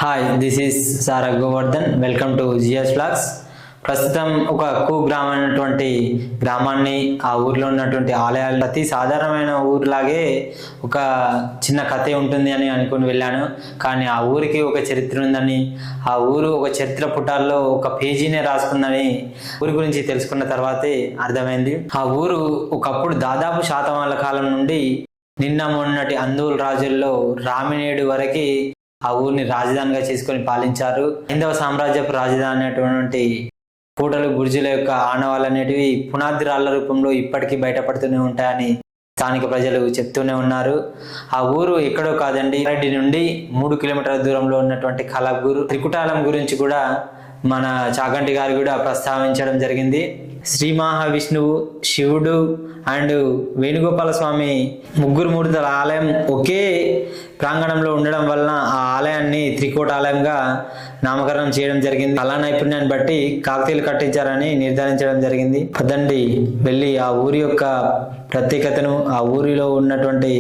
Hi, this is sir Govardhan. Welcome to GS blogs. ప్రస్తుతం ఒక గ్రామం అయినటువంటి గ్రామాన్ని, ఆ ఊర్లో ఉన్నటువంటి ఆలయాలు అతి సాధారణమైన ఊరిలాగే ఒక చిన్న కథ ఉంటుంది అని అనుకుని వెళ్ళాను. కానీ ఆ ఊరికి ఒక చరిత్ర ఉందని, ఆ ఊరు ఒక చరిత్ర పుటాల్లో ఒక పేజీనే రాసుకుందని ఊరి గురించి తెలుసుకున్న తర్వాతే అర్థమైంది. ఆ ఊరు ఒకప్పుడు దాదాపు శాతవాహనుల కాలం నుండి నిన్న మొన్నటి అందూరు రాజుల్లో రామినేడు వరకు ఆ ఊరిని రాజధానిగా చేసుకొని పాలించారు. హైందవ సామ్రాజ్యపు రాజధాని అనేటువంటి కోటలు, బుర్జుల యొక్క ఆనవాళ్ళు అనేటివి పునాది రాళ్ల రూపంలో ఇప్పటికీ బయటపడుతూనే ఉంటాయని స్థానిక ప్రజలు చెప్తూనే ఉన్నారు. ఆ ఊరు ఎక్కడో కాదండి, రెడ్డి నుండి 3 కిలోమీటర్ల దూరంలో ఉన్నటువంటి కలబూరు. త్రికుటాలం గురించి కూడా మన చాగంటి గారు కూడా ప్రస్తావించడం జరిగింది. శ్రీ మహావిష్ణువు, శివుడు అండ్ వేణుగోపాల స్వామి ముగ్గురు మూర్తుల ఆలయం ఒకే ప్రాంగణంలో ఉండడం వలన ఆ ఆలయాన్ని త్రికోటాలయంగా నామకరణం చేయడం జరిగింది. కళా నైపుణ్యాన్ని బట్టి కాకతీయులు కట్టించారని నిర్ధారించడం జరిగింది. పదండి వెళ్ళి ఆ ఊరి యొక్క ప్రత్యేకతను, ఆ ఊరిలో ఉన్నటువంటి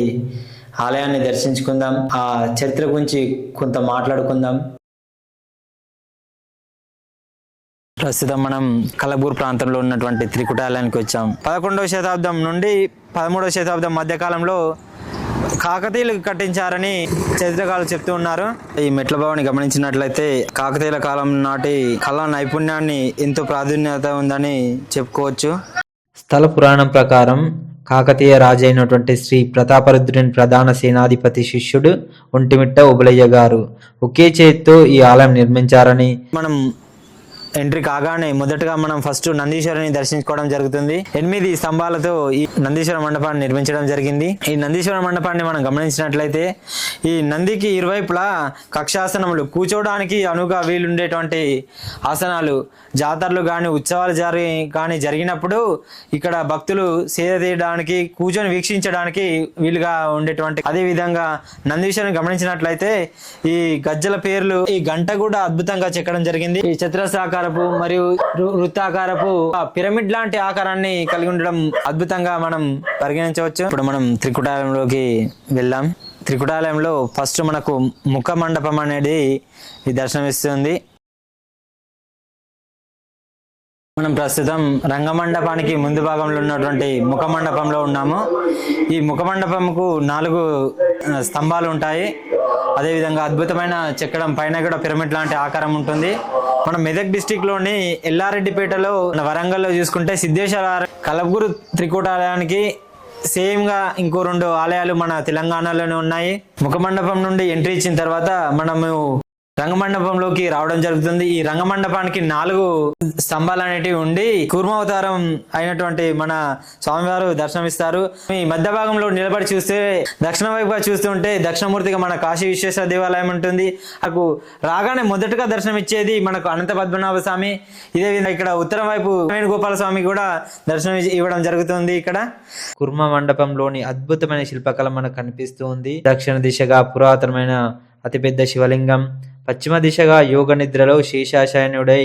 ఆలయాన్ని దర్శించుకుందాం, ఆ చరిత్ర గురించి కొంత మాట్లాడుకుందాం. ప్రస్తుతం మనం కలబూర్ ప్రాంతంలో ఉన్నటువంటి త్రికుటాలయానికి వచ్చాం. 11వ శతాబ్దం నుండి 13వ శతాబ్దం మధ్య కాలంలో కాకతీయులు కట్టించారని చరిత్రకారులు చెప్తూ ఉన్నారు. ఈ మెట్ల భవని గమనించినట్లయితే కాకతీయుల కాలం నాటి కళా నైపుణ్యాన్ని ఎంతో ప్రాధాన్యత ఉందని చెప్పుకోవచ్చు. స్థల పురాణం ప్రకారం కాకతీయ రాజు అయినటువంటి శ్రీ ప్రతాపరుద్రుని ప్రధాన సేనాధిపతి శిష్యుడు ఒంటిమిట్ట ఓబులయ్య గారు ఒకే చేతితో ఈ ఆలయం నిర్మించారని మనం ఎంట్రీ కాగానే మొదటగా మనం ఫస్ట్ నందీశ్వరుని దర్శించుకోవడం జరుగుతుంది. 8 స్తంభాలతో ఈ నందీశ్వర మండపాన్ని నిర్మించడం జరిగింది. ఈ నందీశ్వర మండపాన్ని మనం గమనించినట్లయితే ఈ నందికి ఇరువైపులా కక్షాసనములు, కూర్చోవడానికి అనువుగా వీలుండేటువంటి ఆసనాలు, జాతరలు కానీ ఉత్సవాలు జరిగినప్పుడు ఇక్కడ భక్తులు సేద తీయడానికి, కూర్చొని వీక్షించడానికి వీలుగా ఉండేటువంటి. అదే విధంగా నందీశ్వరుని గమనించినట్లయితే ఈ గజ్జల పేర్లు, ఈ గంట కూడా అద్భుతంగా చెక్కడం జరిగింది. ఈ చతురస్రాకారపు మరియు వృత్తాకారపు పిరమిడ్ లాంటి ఆకారాన్ని కలిగి ఉండడం అద్భుతంగా మనం పరిగణించవచ్చు. ఇప్పుడు మనం త్రికుటాలయంలోకి వెళ్దాం. త్రికుటాలయంలో ఫస్ట్ మనకు ముఖ మండపం అనేది ఈ దర్శనమిస్తుంది. మనం ప్రస్తుతం రంగమండపానికి ముందు భాగంలో ఉన్నటువంటి ముఖ మండపంలో ఉన్నాము. ఈ ముఖ మండపంకు 4 స్తంభాలు ఉంటాయి. అదేవిధంగా అద్భుతమైన చెక్కడం, పైన కూడా పిరమిడ్ లాంటి ఆకారం ఉంటుంది. మనం మెదక్ డిస్టిక్ లోని ఎల్లారెడ్డిపేటలో, వరంగల్లో చూసుకుంటే సిద్ధేశ్వర, కలబూరు త్రికోటాలయానికి సేమ్ గా ఇంకో 2 ఆలయాలు మన తెలంగాణలోనే ఉన్నాయి. ముఖ మండపం నుండి ఎంట్రీ ఇచ్చిన తర్వాత మనము రంగమండపంలోకి రావడం జరుగుతుంది. ఈ రంగమండపానికి 4 స్తంభాలు అనేటివి ఉండి కూర్మావతారం అయినటువంటి మన స్వామివారు దర్శనమిస్తారు. ఈ మధ్య భాగంలో నిలబడి చూస్తే, దక్షిణ వైపుగా చూస్తుంటే దక్షిణమూర్తిగా మన కాశీ విశ్వేశ్వర దేవాలయం ఉంటుంది. నాకు రాగానే మొదటగా దర్శనం ఇచ్చేది మనకు అనంత పద్మనాభ స్వామి. ఇదే విధంగా ఇక్కడ ఉత్తరం వైపు వేణుగోపాల స్వామి కూడా దర్శనం ఇవ్వడం జరుగుతుంది. ఇక్కడ కుర్మ మండపంలోని అద్భుతమైన శిల్పకళ మనకు కనిపిస్తూ ఉంది. దక్షిణ దిశగా పురాతనమైన అతిపెద్ద శివలింగం, పశ్చిమ దిశగా యోగ నిద్రలో శేషాశయనుడై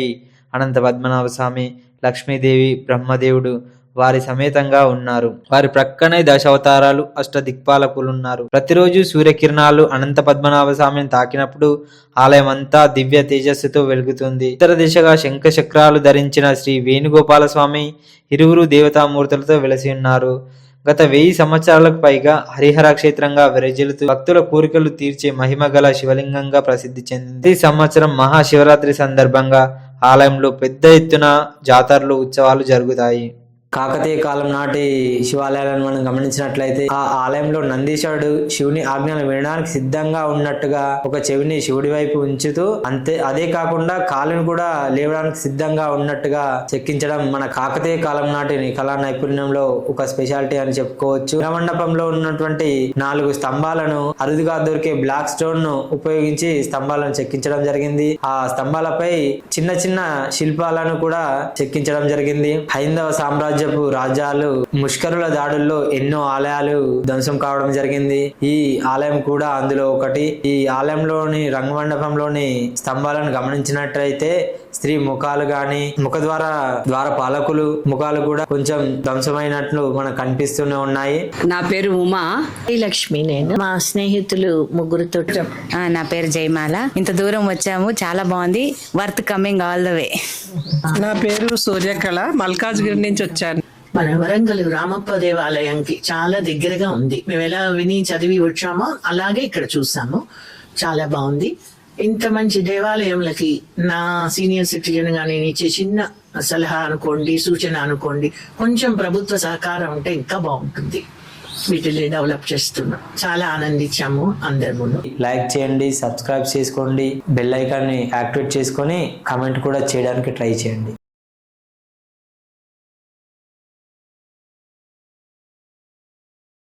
అనంత పద్మనాభ స్వామి, లక్ష్మీదేవి, బ్రహ్మదేవుడు వారి సమేతంగా ఉన్నారు. వారి ప్రక్కనే దశావతారాలు, అష్టదిక్పాలకులు ఉన్నారు. ప్రతిరోజు సూర్యకిరణాలు అనంత పద్మనాభ స్వామిని తాకినప్పుడు ఆలయం అంతా దివ్య తేజస్సుతో వెలుగుతుంది. ఉత్తర దిశగా శంఖ చక్రాలు ధరించిన శ్రీ వేణుగోపాల స్వామి ఇరువురు దేవతామూర్తులతో వెలసి ఉన్నారు. గత 1000 సంవత్సరాలకు పైగా హరిహర క్షేత్రంగా విరజిల్లుతూ భక్తుల కోరికలు తీర్చే మహిమ గల శివలింగంగా ప్రసిద్ధి చెందింది. ప్రతి సంవత్సరం మహాశివరాత్రి సందర్భంగా ఆలయంలో పెద్ద ఎత్తున జాతరలు, ఉత్సవాలు జరుగుతాయి. కాకతీయ కాలం నాటి శివాలయాలను మనం గమనించినట్లయితే ఆ ఆలయంలో నందీశ్వరుడు శివుని ఆజ్ఞలు వినడానికి సిద్ధంగా ఉన్నట్టుగా ఒక చెవిని శివుడి వైపు ఉంచుతూ, అదే కాకుండా కాలుని కూడా లేవడానికి సిద్ధంగా ఉన్నట్టుగా చెక్కించడం మన కాకతీయ కాలం నాటి కళా నైపుణ్యంలో ఒక స్పెషాలిటీ అని చెప్పుకోవచ్చు. మండపంలో ఉన్నటువంటి 4 స్తంభాలను అరుదుగా దొరికే బ్లాక్ స్టోన్ ను ఉపయోగించి స్తంభాలను చెక్కించడం జరిగింది. ఆ స్తంభాలపై చిన్న చిన్న శిల్పాలను కూడా చెక్కించడం జరిగింది. హైందవ సామ్రాజ్య సామ్రాజ్యపు రాజ్యాలు ముష్కరుల దాడుల్లో ఎన్నో ఆలయాలు ధ్వంసం కావడం జరిగింది. ఈ ఆలయం కూడా అందులో ఒకటి. ఈ ఆలయంలోని రంగమండపంలోని స్తంభాలను గమనించినట్లయితే స్త్రీ ముఖాలు గాని ద్వార పాలకులు ముఖాలు కూడా కొంచెం ధ్వంసమైనట్లు మనకు కనిపిస్తూనే ఉన్నాయి. నా పేరు ఉమా. లక్ష్మి. నేను మా స్నేహితులు ముగ్గురుతో. నా పేరు జయమాల. ఇంత దూరం వచ్చాము, చాలా బాగుంది. Worth coming all the way. నా పేరు సూర్యకళ, మల్కాజ్గిరి నుంచి వచ్చాను. మన వరంగల్ రామప్ప దేవాలయంకి చాలా దగ్గరగా ఉంది. మేము ఎలా విని చదివి వచ్చామో అలాగే ఇక్కడ చూసాము. చాలా బాగుంది. ఇంత మంచి దేవాలయంలకి నా సీనియర్ సిటిజన్ గా నేను ఇచ్చే చిన్న సలహా అనుకోండి, సూచన అనుకోండి, కొంచెం ప్రభుత్వ సహకారం ఉంటే ఇంకా బాగుంటుంది. వీటిని డెవలప్ చేస్తున్నాం. చాలా ఆనందించాము అందరము. లైక్ చేయండి, సబ్స్క్రైబ్ చేసుకోండి, బెల్ ఐకాన్ని యాక్టివేట్ చేసుకొని కామెంట్ కూడా చేయడానికి ట్రై చేయండి.